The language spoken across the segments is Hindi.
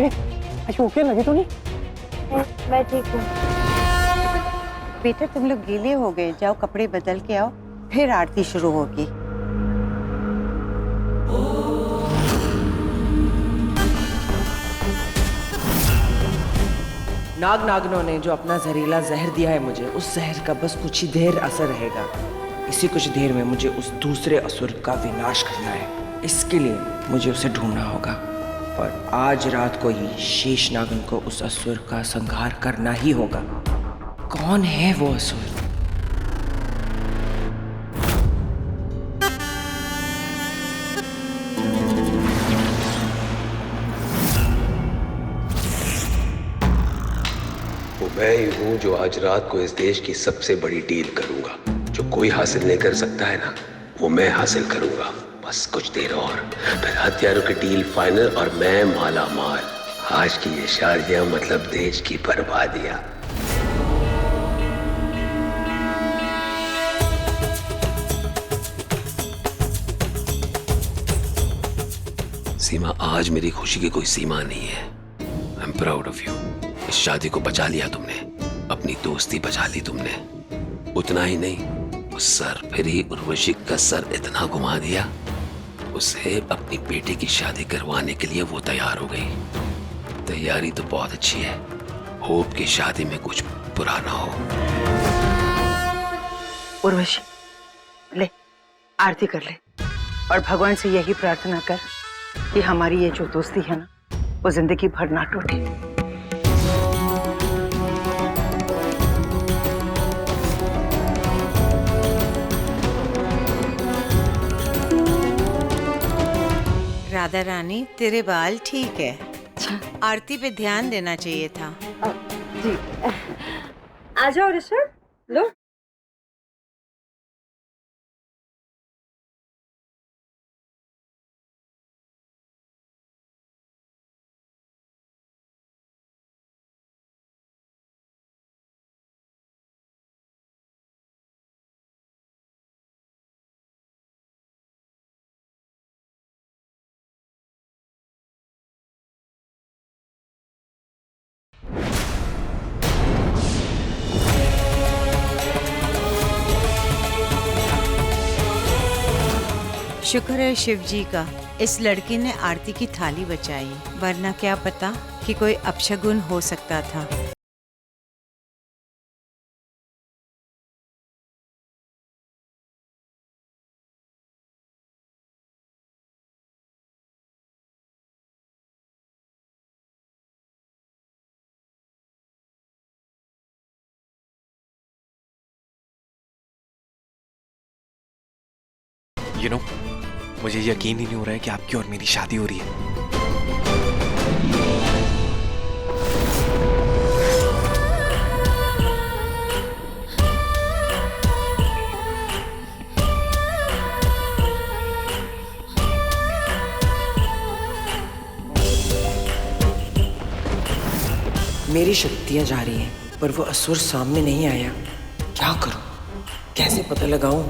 ओके? अच्छा ओके लगी तो नहीं? मैं ठीक हूँ। बेटा तुम लोग गीले हो गए, जाओ कपड़े बदल के आओ, फिर आरती शुरू होगी। नाग नागनों ने जो अपना जहरीला जहर दिया है मुझे, उस जहर का बस कुछ ही देर असर रहेगा। इसी कुछ देर में मुझे उस दूसरे असुर का विनाश करना है। इसके लिए मुझे उसे ढूंढना होगा, पर आज रात को ही शेष नागन को उस असुर का संहार करना ही होगा। कौन है वो असुर? वो मैं ही हूं जो आज रात को इस देश की सबसे बड़ी डील करूंगा। जो कोई हासिल नहीं कर सकता है ना, वो मैं हासिल करूंगा। बस कुछ देर और, फिर हथियारों की डील फाइनल और मैं माला माल। आज की ये शादियां मतलब देश की बर्बादियां। सीमा, आज मेरी खुशी की कोई सीमा नहीं है। I am proud of you. इस शादी को बचा लिया तुमने, अपनी दोस्ती बचा ली तुमने। उतना ही नहीं, उस सर फिर ही उर्वशी का सर इतना घुमा दिया, उसे अपनी बेटी की शादी करवाने के लिए वो तैयार हो गई। तैयारी तो बहुत अच्छी है। होप की शादी में कुछ बुरा ना हो। उर्वशी ले आरती कर ले, और भगवान से यही प्रार्थना कर कि हमारी ये जो दोस्ती है ना, वो जिंदगी भर ना टूटे। राधा रानी, तेरे बाल ठीक है। आरती पे ध्यान देना चाहिए था। जी। आ जाओ ऋषभ, लो। शुक्र है शिव जी का, इस लड़की ने आरती की थाली बचाई, वरना क्या पता कि कोई अपशगुन हो सकता था। मुझे यकीन ही नहीं हो रहा है कि आपकी और मेरी शादी हो रही है। मेरी शक्तियां जा रही हैं, पर वो असुर सामने नहीं आया। क्या करूं? कैसे पता लगाऊं?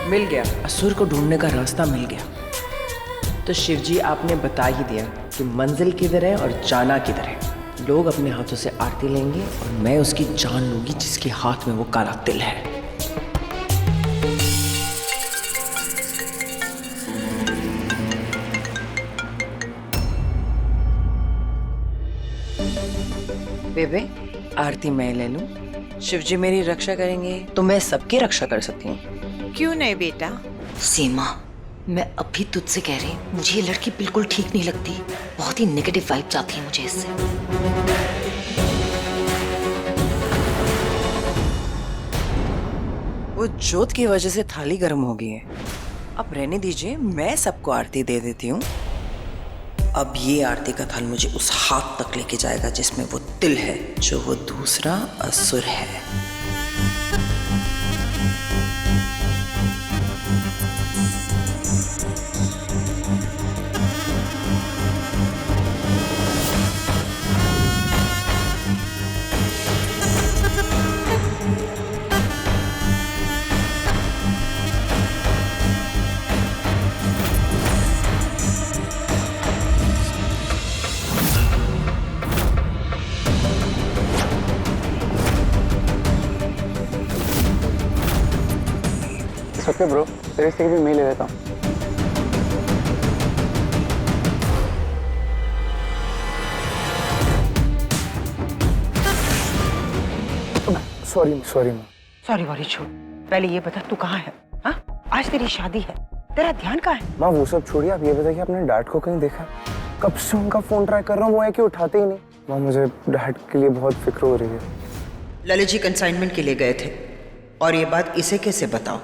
मिल गया, असुर को ढूंढने का रास्ता मिल गया। तो शिवजी, आपने बता ही दिया कि मंजिल किधर है और जाना किधर है। लोग अपने हाथों से आरती लेंगे और मैं उसकी जान लूंगी जिसके हाथ में वो काला तिल है। बेबे, आरती मैं ले लूं? शिवजी मेरी रक्षा करेंगे तो मैं सबकी रक्षा कर सकती हूँ। क्यों नहीं बेटा? सीमा, मैं अभी तुझसे कह रही हूँ, मुझे ये लड़की बिल्कुल ठीक नहीं लगती। बहुत ही नेगेटिव वाइब्स आती है मुझे इससे। वो जोत की वजह से थाली गर्म हो गई है। अब रहने दीजिए, मैं सबको आरती दे देती हूँ। अब ये आरती का थाल मुझे उस हाथ तक लेके जाएगा जिसमें वो तिल है, जो वो दूसरा असुर है। ओके ब्रो, तेरे से भी मैं ले लेता हूँ। सॉरी सॉरी वॉरी छोड़, पहले ये बता तू कहाँ है? हाँ, आज तेरी शादी है, तेरा ध्यान कहाँ है? माँ वो सब छोड़िए, आप ये बताइए आपने डैड को कहीं देखा? कब से उनका फोन ट्राई कर रहा हूँ, वो है कि उठाते ही नहीं। माँ मुझे डैड के लिए बहुत फिक्र हो रही है। ललित जी कंसाइनमेंट के लिए गए थे और ये बात इसे कैसे बताओ?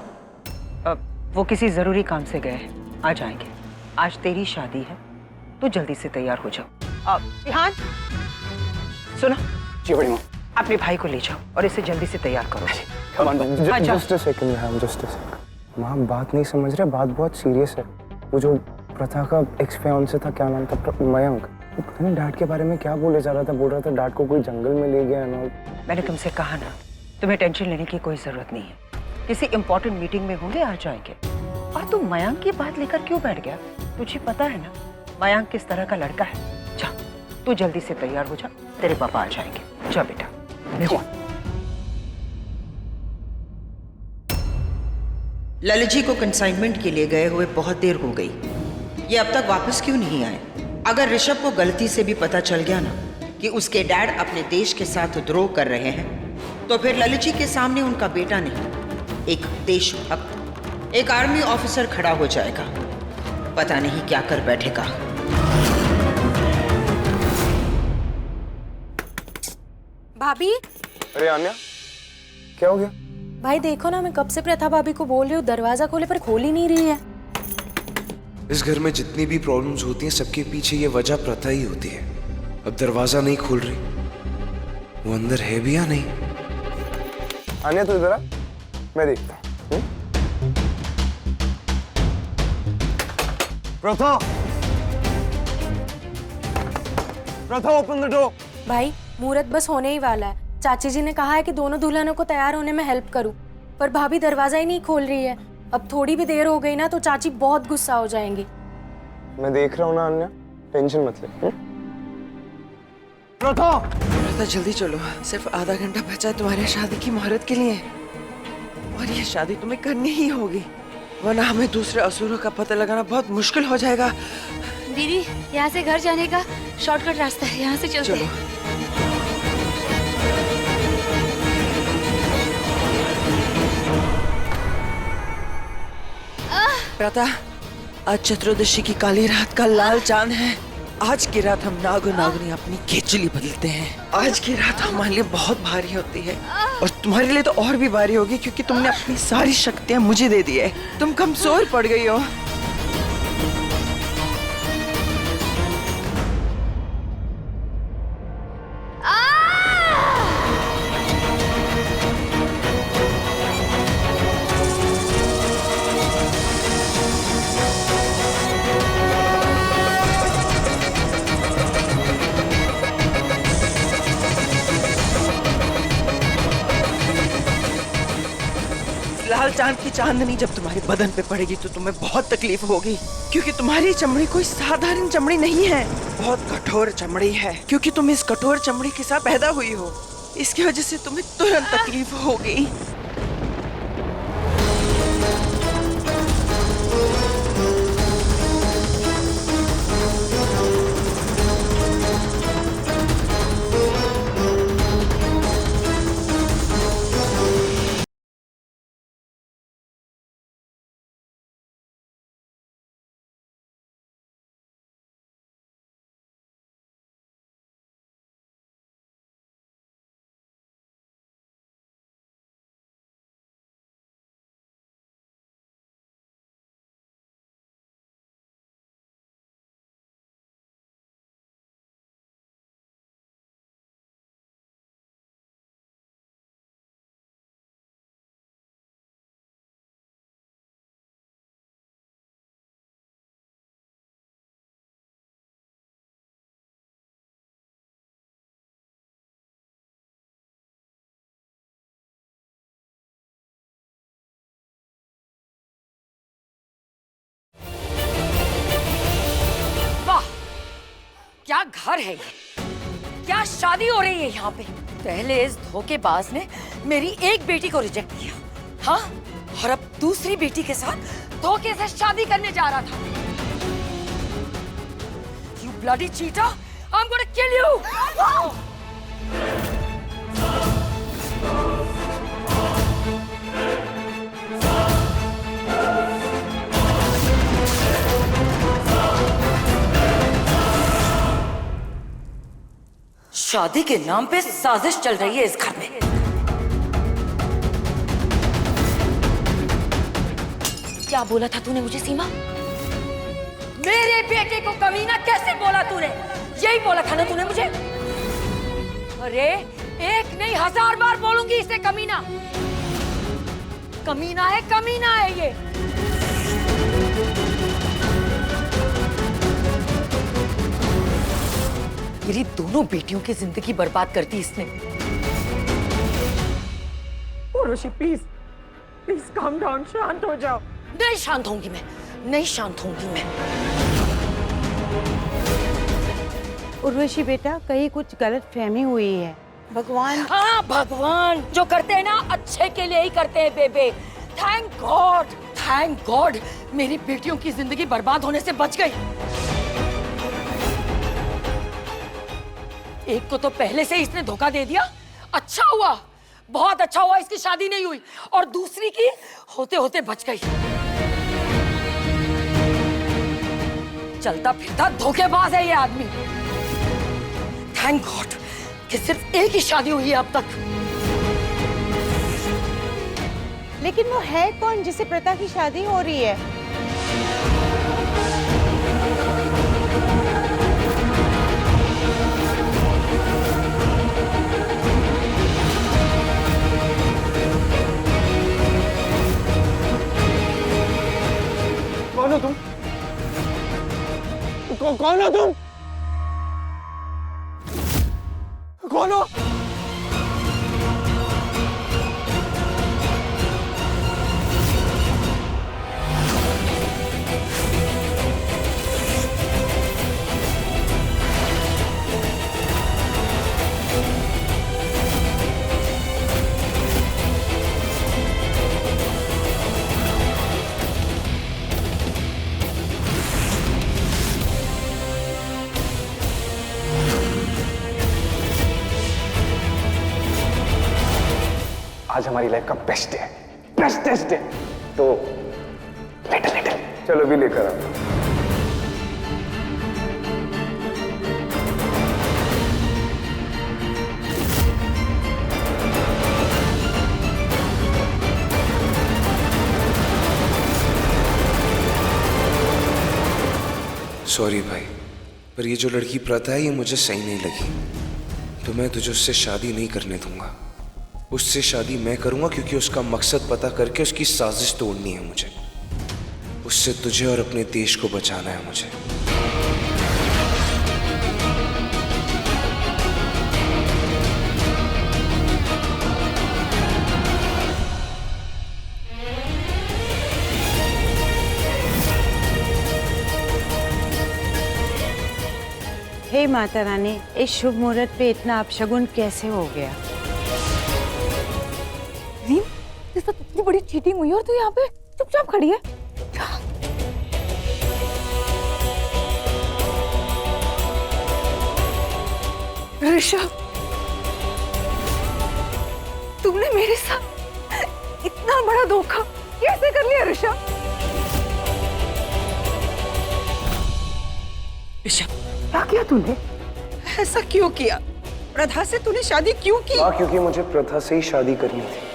वो किसी जरूरी काम से गए हैं, आ जाएंगे। आज तेरी शादी है तो जल्दी से तैयार हो जाओ। विहान सुनो। जी बड़ी माँ। अपने भाई को ले जाओ और इसे जल्दी से तैयार करो। Just a second ma'am, just a second. माँ बात नहीं समझ रहे, बात बहुत सीरियस है। वो जो प्रथा का एक्स फियांसे था, क्या नाम था, मयंक, वो पता नहीं डैड के बारे में क्या बोले जा रहा था। बोल रहा था डैड को कोई जंगल में ले गया ना। मैंने तुमसे कहा ना, तुम्हें टेंशन लेने की कोई जरूरत नहीं है। किसी इंपॉर्टेंट मीटिंग में होंगे, आ जाएंगे। और तू मयंक की बात लेकर क्यों बैठ गया? तुझे पता है ना मयंक किस तरह का लड़का है। जा तू जल्दी से तैयार हो जा, तेरे पापा आ जाएंगे। जा बेटा। ललित जी को कंसाइनमेंट के लिए गए हुए बहुत देर हो गई। ये अब तक वापस क्यों नहीं आए? अगर ऋषभ को गलती से भी पता चल गया ना कि उसके डैड अपने देश के साथ द्रोह कर रहे हैं, तो फिर ललित जी के सामने उनका बेटा नहीं, एक देशभक्त, एक आर्मी ऑफिसर खड़ा हो जाएगा। पता नहीं क्या कर बैठेगा। भाभी। अरे आन्या, क्या हो गया? भाई देखो ना, मैं कब से प्रथा भाभी को बोल रही हूँ दरवाजा खोले, पर खोल ही नहीं रही है। इस घर में जितनी भी प्रॉब्लम्स होती हैं सबके पीछे ये वजह प्रथा ही होती है। अब दरवाजा नहीं खोल रही, वो अंदर है भी या नहीं? आन्या तू इधर आ, मैं देखता हूँ। प्रथा, प्रथा ओपन द डोर। भाई मुहूर्त बस होने ही वाला है। चाची जी ने कहा है कि दोनों दुल्हनों को तैयार होने में हेल्प करूं, पर भाभी दरवाजा ही नहीं खोल रही है। अब थोड़ी भी देर हो गई ना तो चाची बहुत गुस्सा हो जाएंगी। मैं देख रहा हूँ ना अन्या, टेंशन मत ले। प्रथा, प्रथा जल्दी चलो, सिर्फ आधा घंटा बचा है तुम्हारे शादी की मुहूर्त के लिए, और ये शादी तुम्हें करनी ही होगी, वरना हमें दूसरे असुरों का पता लगाना बहुत मुश्किल हो जाएगा। दीदी यहाँ से घर जाने का शॉर्टकट रास्ता है, यहाँ से चलते हैं। प्रथा, आज चतुर्दशी की काली रात का लाल चांद है। आज की रात हम नाग और नागनी अपनी केचुली बदलते हैं। आज की रात हमारे लिए बहुत भारी होती है, और तुम्हारे लिए तो और भी भारी होगी, क्योंकि तुमने अपनी सारी शक्तियां मुझे दे दी है। तुम कमजोर पड़ गई हो। लाल चांद की चांदनी जब तुम्हारे बदन पे पड़ेगी तो तुम्हें बहुत तकलीफ होगी, क्योंकि तुम्हारी चमड़ी कोई साधारण चमड़ी नहीं है, बहुत कठोर चमड़ी है। क्योंकि तुम इस कठोर चमड़ी के साथ पैदा हुई हो, इसकी वजह से तुम्हें तुरंत तकलीफ होगी। क्या घर है ये? क्या शादी हो रही है यहाँ पे? पहले इस धोखेबाज ने मेरी एक बेटी को रिजेक्ट किया, हाँ, और अब दूसरी बेटी के साथ धोखे से शादी करने जा रहा था। You bloody cheater! I'm gonna kill you! शादी के नाम पे साजिश चल रही है इस घर में। क्या बोला था तूने मुझे सीमा? मेरे बेटे को कमीना कैसे बोला तूने? यही बोला था ना तूने मुझे? अरे एक नहीं 1000 बार बोलूंगी इसे कमीना। कमीना है ये। मेरी दोनों बेटियों की जिंदगी बर्बाद कर दी इसने। उर्वशी प्लीज काम डाउन, शांत हो जाओ। नहीं शांत होंगी मैं। उर्वशी बेटा, कहीं कुछ गलत फहमी हुई है। भगवान। हाँ भगवान जो करते हैं ना अच्छे के लिए ही करते हैं बेबे। थैंक गॉड मेरी बेटियों की जिंदगी बर्बाद होने से बच गई। एक को तो पहले से इसने धोखा दे दिया। अच्छा हुआ, बहुत अच्छा हुआ इसकी शादी नहीं हुई, और दूसरी की होते होते बच गई। चलता फिरता धोखेबाज है ये आदमी। थैंक गॉड कि सिर्फ एक ही शादी हुई है अब तक। लेकिन वो है कौन जिसे प्रथा की शादी हो रही है? कौन हो तुम? कौन हो तुम? कौन हो? आज हमारी लाइफ का बेस्ट डे है, बेस्टेस्ट डे। तो लिटिल चलो भी लेकर आओ। सॉरी भाई, पर ये जो लड़की प्रथा है ये मुझे सही नहीं लगी, तो मैं तुझे उससे शादी नहीं करने दूंगा। उससे शादी मैं करूंगा क्योंकि उसका मकसद पता करके उसकी साजिश तोड़नी है मुझे। उससे तुझे और अपने देश को बचाना है मुझे। हे माता रानी, इस शुभ मुहूर्त पे इतना अपशगुन कैसे हो गया? इतनी बड़ी चीटिंग हुई और तू यहाँ पे चुपचाप खड़ी है। ऋषभ, तुमने मेरे साथ इतना बड़ा धोखा कैसे कर लिया ऋषभ? ऋषभ, क्या किया तूने? ऐसा क्यों किया? प्रथा से तूने शादी क्यों की? क्योंकि मुझे प्रथा से ही शादी करनी थी।